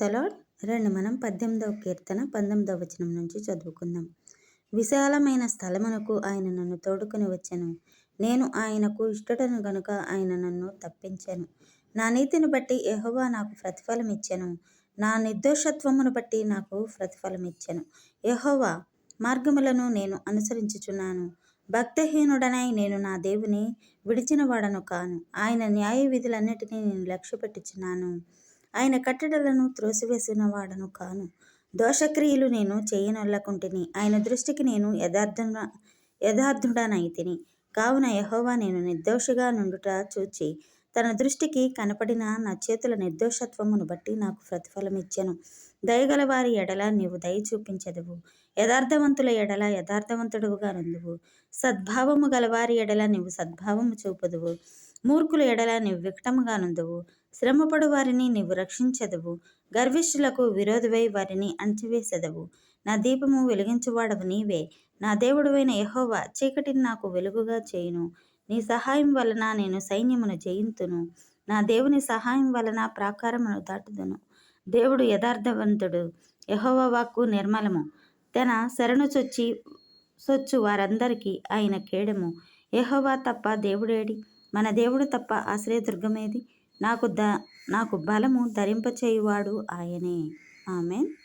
The lord. రండి మనం 18వ కీర్తన 19వ వచనం నుంచి చదువుకుందాం. విశాలమైన స్థలమునకు ఆయన నన్ను తోడుకొని వచ్చెను. నేను ఆయనకు ఇష్టడను గనుక ఆయన నన్ను తప్పించెను. నా నీతిని బట్టి యెహోవా నాకు ప్రతిఫలం ఇచ్చెను. నా నిర్దోషత్వమును బట్టి నాకు ప్రతిఫలం ఇచ్చెను. యెహోవా మార్గములను నేను అనుసరించుచున్నాను. భక్తిహీనుడనై నేను నా దేవుని విడిచిన వాడను కాను. ఆయన న్యాయ విధులన్నిటినీ నేను లక్ష్యపెట్టుచున్నాను. ఆయన కట్టడలను త్రోసివేసిన వాడను కాను. దోషక్రియలు నేను చేయనొల్లకుంటిని. ఆయన దృష్టికి నేను యథార్థుడనైతిని. కావున యెహోవా నేను నిర్దోషిగా నుండుట చూచి తన దృష్టికి కనపడిన నా చేతుల నిర్దోషత్వమును బట్టి నాకు ప్రతిఫలం ఇచ్చెను. దయగల వారి ఎడల నీవు దయ చూపించెదవు. యథార్థవంతుల ఎడల యథార్థవంతుడుగా నుందువు. సద్భావము గలవారి ఎడల నీవు సద్భావము చూపుదువు. మూర్ఖుల ఎడల నీవు వికటముగా నుందువు. శ్రమపడు వారిని నీవు రక్షించెదవు. గర్విష్ఠులకు విరోధివై వారిని అణచివేసెదవు. నా దీపము వెలిగించువాడవు నీవే. నా దేవుడవైన యెహోవా చీకటిని నాకు వెలుగుగా చేయును. నీ సహాయం వలన నేను సైన్యమును జయింతును. నా దేవుని సహాయం వలన ప్రాకారమును దాటుదును. దేవుడు యథార్థవంతుడు. యెహోవా వాక్కు నిర్మలము. తన శరణు సొచ్చు వారందరికీ ఆయన కేడము. యెహోవా తప్ప దేవుడేడి? మన దేవుడు తప్ప ఆశ్రయదుర్గమేది? నాకు బలము ధరింపచేయువాడు ఆయనే. ఆమేన్.